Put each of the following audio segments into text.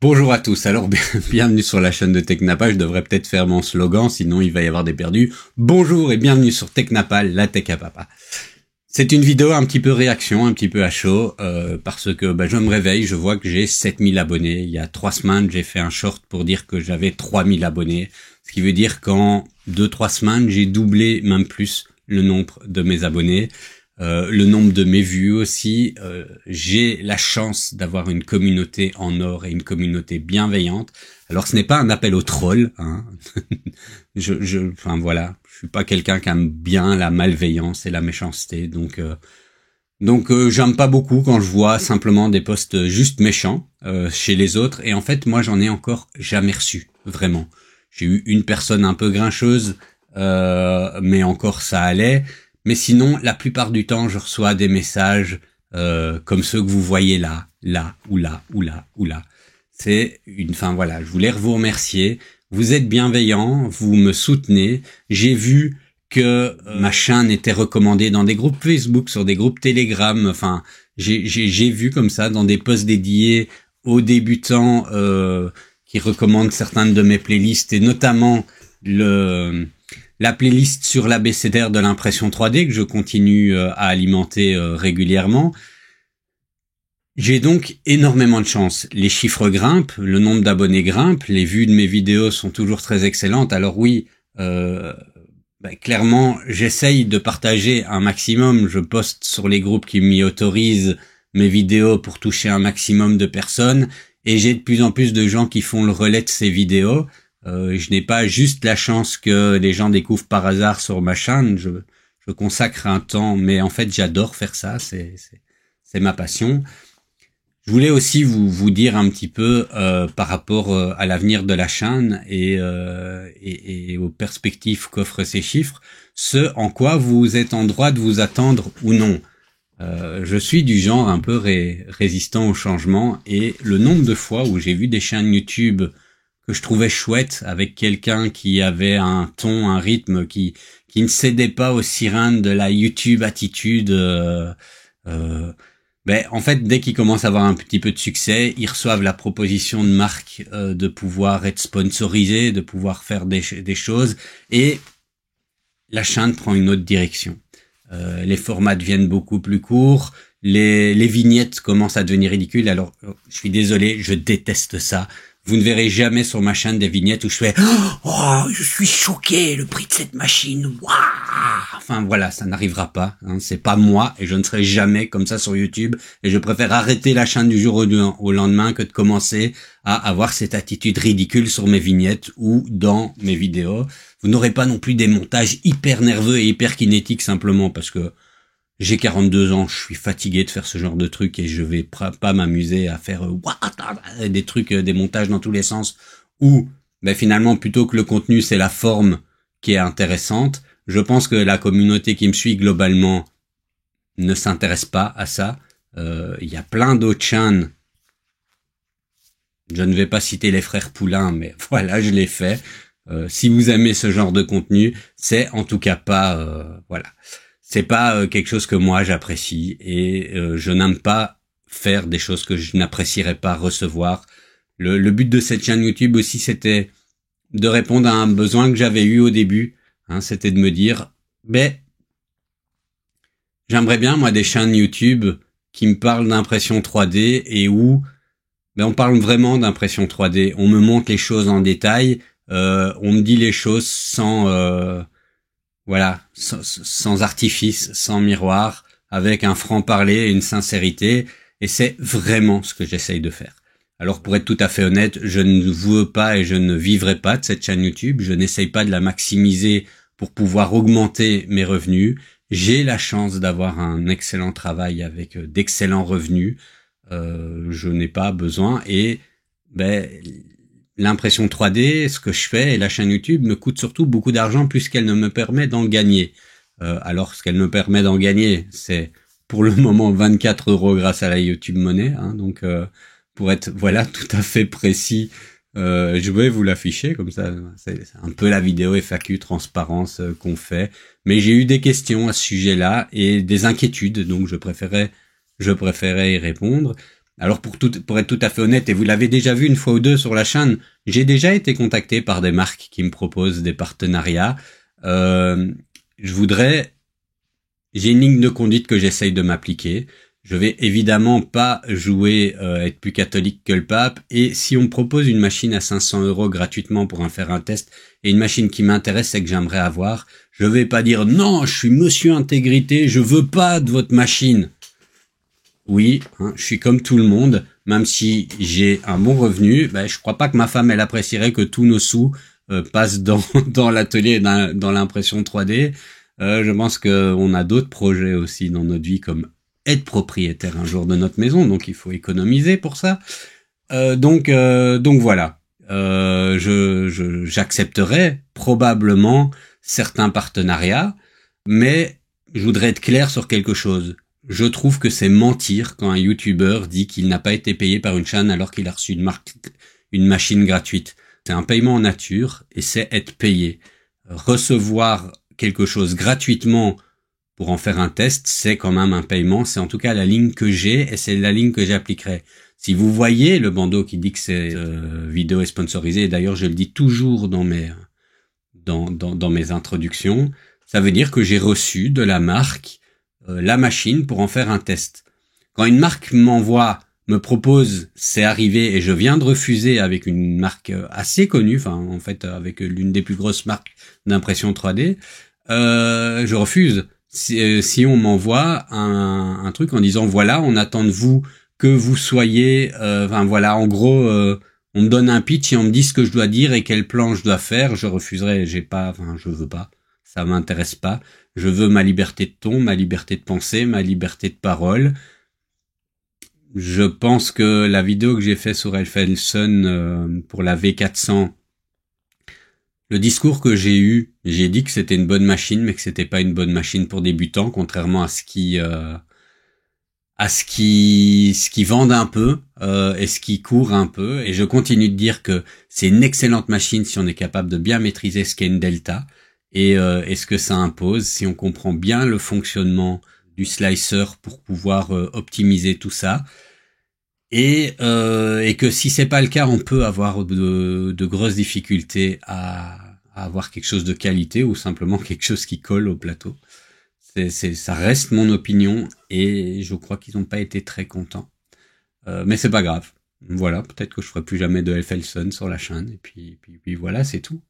Bonjour à tous, alors bienvenue sur la chaîne de Technapa, je devrais peut-être faire mon slogan, sinon il va y avoir des perdus. Bonjour et bienvenue sur Technapa, la tech à papa. C'est une vidéo un petit peu réaction, un petit peu à chaud, parce que je me réveille, je vois que j'ai 7000 abonnés. Il y a 3 semaines, j'ai fait un short pour dire que j'avais 3000 abonnés, ce qui veut dire qu'en 2-3 semaines, j'ai doublé, même plus, le nombre de mes abonnés. Le nombre de mes vues aussi. J'ai la chance d'avoir une communauté en or et une communauté bienveillante. Alors ce n'est pas un appel au troll, hein. Enfin voilà, je suis pas quelqu'un qui aime bien la malveillance et la méchanceté, donc j'aime pas beaucoup quand je vois simplement des posts juste méchants chez les autres. Et en fait, moi j'en ai encore jamais reçu, vraiment. J'ai eu une personne un peu grincheuse, mais encore ça allait. Mais sinon, la plupart du temps, je reçois des messages comme ceux que vous voyez là, ou là, ou là, ou là. Enfin voilà, je voulais vous remercier. Vous êtes bienveillants, vous me soutenez. J'ai vu que ma chaîne était recommandée dans des groupes Facebook, sur des groupes Telegram. Enfin, j'ai vu comme ça dans des posts dédiés aux débutants qui recommandent certaines de mes playlists, et notamment la playlist sur l'abécédaire de l'impression 3D que je continue à alimenter régulièrement. J'ai donc énormément de chance. Les chiffres grimpent, le nombre d'abonnés grimpe, les vues de mes vidéos sont toujours très excellentes. Alors oui, clairement, j'essaye de partager un maximum. Je poste sur les groupes qui m'y autorisent mes vidéos pour toucher un maximum de personnes. Et j'ai de plus en plus de gens qui font le relais de ces vidéos. Je n'ai pas juste la chance que les gens découvrent par hasard sur ma chaîne. Je consacre un temps, mais en fait, j'adore faire ça. C'est ma passion. Je voulais aussi vous dire un petit peu par rapport à l'avenir de la chaîne et aux perspectives qu'offrent ces chiffres, ce en quoi vous êtes en droit de vous attendre ou non. Je suis du genre un peu résistant au changement, et le nombre de fois où j'ai vu des chaînes YouTube que je trouvais chouette, avec quelqu'un qui avait un ton, un rythme qui ne cédait pas aux sirènes de la YouTube attitude. En fait, dès qu'ils commencent à avoir un petit peu de succès, ils reçoivent la proposition de marque de pouvoir être sponsorisés, de pouvoir faire des choses, et la chaîne prend une autre direction. Les formats deviennent beaucoup plus courts, les vignettes commencent à devenir ridicules. Alors, je suis désolé, je déteste ça. Vous ne verrez jamais sur ma chaîne des vignettes où je fais « Oh, je suis choqué, le prix de cette machine, waouh !» Enfin voilà, ça n'arrivera pas, hein, c'est pas moi, et je ne serai jamais comme ça sur YouTube, et je préfère arrêter la chaîne du jour au lendemain que de commencer à avoir cette attitude ridicule sur mes vignettes ou dans mes vidéos. Vous n'aurez pas non plus des montages hyper nerveux et hyper kinétiques simplement parce que j'ai 42 ans, je suis fatigué de faire ce genre de trucs, et je vais pas m'amuser à faire des trucs, des montages dans tous les sens, où finalement, plutôt que le contenu, c'est la forme qui est intéressante. Je pense que la communauté qui me suit globalement ne s'intéresse pas à ça. Il y a plein d'autres chaînes. Je ne vais pas citer les frères Poulain, mais voilà, je l'ai fait. Si vous aimez ce genre de contenu, c'est en tout cas pas... voilà. C'est pas quelque chose que moi j'apprécie, et je n'aime pas faire des choses que je n'apprécierais pas recevoir. Le but de cette chaîne YouTube aussi, c'était de répondre à un besoin que j'avais eu au début. Hein, c'était de me dire, j'aimerais bien moi des chaînes YouTube qui me parlent d'impression 3D, et où on parle vraiment d'impression 3D. On me montre les choses en détail, on me dit les choses sans artifice, sans miroir, avec un franc-parler et une sincérité, et c'est vraiment ce que j'essaye de faire. Alors pour être tout à fait honnête, je ne veux pas et je ne vivrai pas de cette chaîne YouTube, je n'essaye pas de la maximiser pour pouvoir augmenter mes revenus. J'ai la chance d'avoir un excellent travail avec d'excellents revenus, je n'ai pas besoin, et l'impression 3D, ce que je fais, et la chaîne YouTube me coûte surtout beaucoup d'argent puisqu'elle ne me permet d'en gagner. Alors, ce qu'elle me permet d'en gagner, c'est pour le moment 24 € grâce à la YouTube Money. Hein, donc, pour être tout à fait précis, je vais vous l'afficher comme ça. C'est un peu la vidéo FAQ transparence qu'on fait. Mais j'ai eu des questions à ce sujet-là et des inquiétudes, donc je préférais y répondre. Alors pour être tout à fait honnête, et vous l'avez déjà vu une fois ou deux sur la chaîne, j'ai déjà été contacté par des marques qui me proposent des partenariats. J'ai une ligne de conduite que j'essaye de m'appliquer. Je vais évidemment pas jouer être plus catholique que le pape. Et si on me propose une machine à 500 € gratuitement pour en faire un test, et une machine qui m'intéresse et que j'aimerais avoir, je vais pas dire non, je suis monsieur intégrité, je veux pas de votre machine. Oui, hein, je suis comme tout le monde, même si j'ai un bon revenu, je crois pas que ma femme elle apprécierait que tous nos sous passent dans l'atelier, dans l'impression 3D. Je pense que on a d'autres projets aussi dans notre vie, comme être propriétaire un jour de notre maison, donc il faut économiser pour ça. Donc voilà. J'accepterai probablement certains partenariats, mais je voudrais être clair sur quelque chose. Je trouve que c'est mentir quand un YouTuber dit qu'il n'a pas été payé par une chaîne alors qu'il a reçu une machine gratuite. C'est un paiement en nature et c'est être payé. Recevoir quelque chose gratuitement pour en faire un test, c'est quand même un paiement. C'est en tout cas la ligne que j'ai et c'est la ligne que j'appliquerai. Si vous voyez le bandeau qui dit que cette vidéo est sponsorisée, et d'ailleurs je le dis toujours dans mes introductions, ça veut dire que j'ai reçu de la marque la machine pour en faire un test. Quand une marque me propose, c'est arrivé et je viens de refuser avec une marque assez connue, en fait avec l'une des plus grosses marques d'impression 3D, je refuse. Si on m'envoie un truc en disant voilà, on attend de vous que vous soyez, en gros, on me donne un pitch et on me dit ce que je dois dire et quel plan je dois faire, je refuserai. Je veux pas, ça m'intéresse pas. Je veux ma liberté de ton, ma liberté de penser, ma liberté de parole. Je pense que la vidéo que j'ai fait sur Elfelson pour la V400, le discours que j'ai eu, j'ai dit que c'était une bonne machine, mais que c'était pas une bonne machine pour débutants, contrairement à ce qui vendent un peu et ce qui court un peu. Et je continue de dire que c'est une excellente machine si on est capable de bien maîtriser ce qu'est une delta et ce que ça impose, si on comprend bien le fonctionnement du slicer pour pouvoir optimiser tout ça. Et que si c'est pas le cas, on peut avoir de grosses difficultés à avoir quelque chose de qualité ou simplement quelque chose qui colle au plateau. Ça reste mon opinion et je crois qu'ils n'ont pas été très contents. Mais c'est pas grave. Voilà, peut-être que je ferai plus jamais de Elfelson sur la chaîne et puis voilà, c'est tout.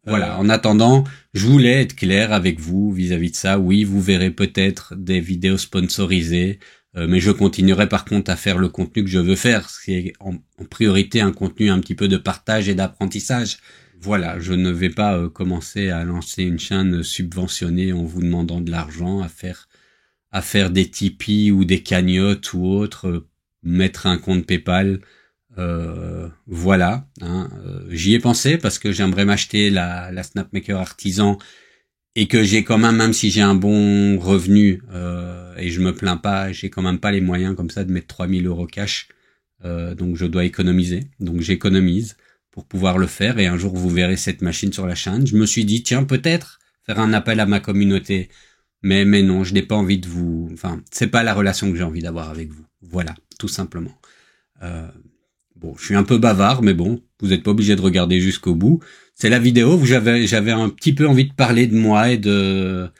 Voilà, en attendant, je voulais être clair avec vous vis-à-vis de ça. Oui, vous verrez peut-être des vidéos sponsorisées, mais je continuerai par contre à faire le contenu que je veux faire. C'est en priorité un contenu un petit peu de partage et d'apprentissage. Voilà, je ne vais pas commencer à lancer une chaîne subventionnée en vous demandant de l'argent, à faire des Tipeee ou des cagnottes ou autre, mettre un compte PayPal. Voilà, hein, j'y ai pensé parce que j'aimerais m'acheter la Snapmaker Artisan et que j'ai quand même si j'ai un bon revenu et je me plains pas, j'ai quand même pas les moyens comme ça de mettre 3000 € cash, donc je dois économiser, donc j'économise pour pouvoir le faire et un jour vous verrez cette machine sur la chaîne. Je me suis dit tiens peut-être faire un appel à ma communauté, mais non, je n'ai pas envie de vous, c'est pas la relation que j'ai envie d'avoir avec vous. Voilà, tout simplement. Bon, je suis un peu bavard, mais bon, vous n'êtes pas obligé de regarder jusqu'au bout. C'est la vidéo où j'avais un petit peu envie de parler de moi et de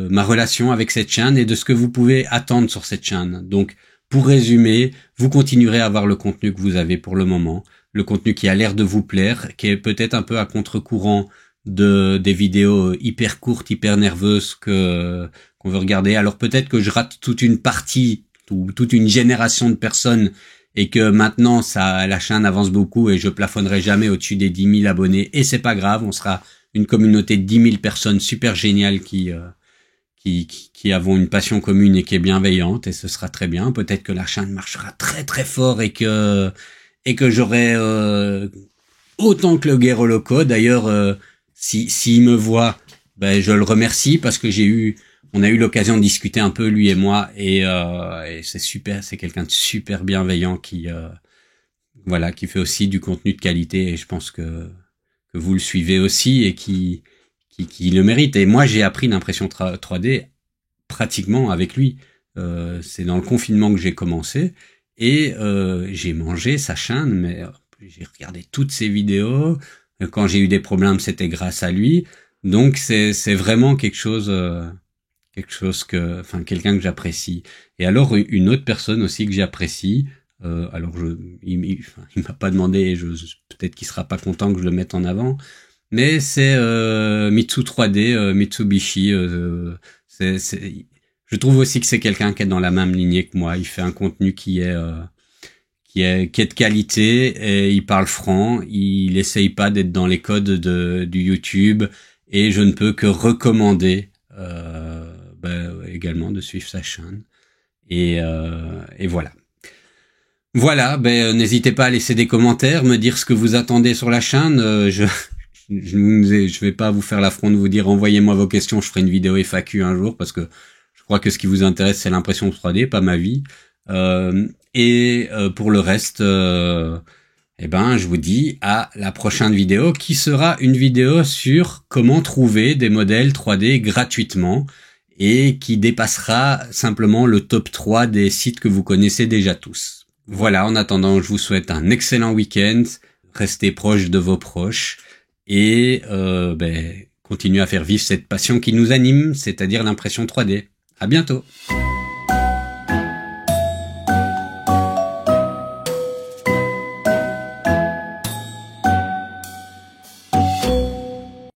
ma relation avec cette chaîne et de ce que vous pouvez attendre sur cette chaîne. Donc, pour résumer, vous continuerez à avoir le contenu que vous avez pour le moment, le contenu qui a l'air de vous plaire, qui est peut-être un peu à contre-courant des vidéos hyper courtes, hyper nerveuses qu'on veut regarder. Alors peut-être que je rate toute une partie ou toute une génération de personnes et que maintenant la chaîne avance beaucoup et je plafonnerai jamais au-dessus des 10 000 abonnés et c'est pas grave, on sera une communauté de 10 000 personnes super géniales qui avons une passion commune et qui est bienveillante et ce sera très bien. Peut-être que la chaîne marchera très très fort et que j'aurai autant que le Guerre Loco. D'ailleurs, s'il me voit, je le remercie parce que on a eu l'occasion de discuter un peu lui et moi et c'est super, c'est quelqu'un de super bienveillant qui fait aussi du contenu de qualité et je pense que vous le suivez aussi et qui le mérite. Et moi j'ai appris l'impression 3D pratiquement avec lui. C'est dans le confinement que j'ai commencé et j'ai mangé sa chaîne, mais j'ai regardé toutes ses vidéos. Quand j'ai eu des problèmes, c'était grâce à lui. Donc c'est vraiment quelque chose quelqu'un que j'apprécie. Et alors une autre personne aussi que j'apprécie. Alors il m'a pas demandé, et peut-être qu'il sera pas content que je le mette en avant, mais c'est Mitsu 3D, Mitsubishi. Je trouve aussi que c'est quelqu'un qui est dans la même lignée que moi. Il fait un contenu qui est de qualité et il parle franc. Il essaye pas d'être dans les codes du YouTube et je ne peux que recommander également de suivre sa chaîne. Et voilà. Voilà, n'hésitez pas à laisser des commentaires, me dire ce que vous attendez sur la chaîne. Je vais pas vous faire l'affront de vous dire envoyez-moi vos questions, je ferai une vidéo FAQ un jour parce que je crois que ce qui vous intéresse c'est l'impression 3D, pas ma vie. Pour le reste, je vous dis à la prochaine vidéo qui sera une vidéo sur comment trouver des modèles 3D gratuitement et qui dépassera simplement le top 3 des sites que vous connaissez déjà tous. Voilà, en attendant, je vous souhaite un excellent week-end, restez proches de vos proches et continuez à faire vivre cette passion qui nous anime, c'est-à-dire l'impression 3D. À bientôt.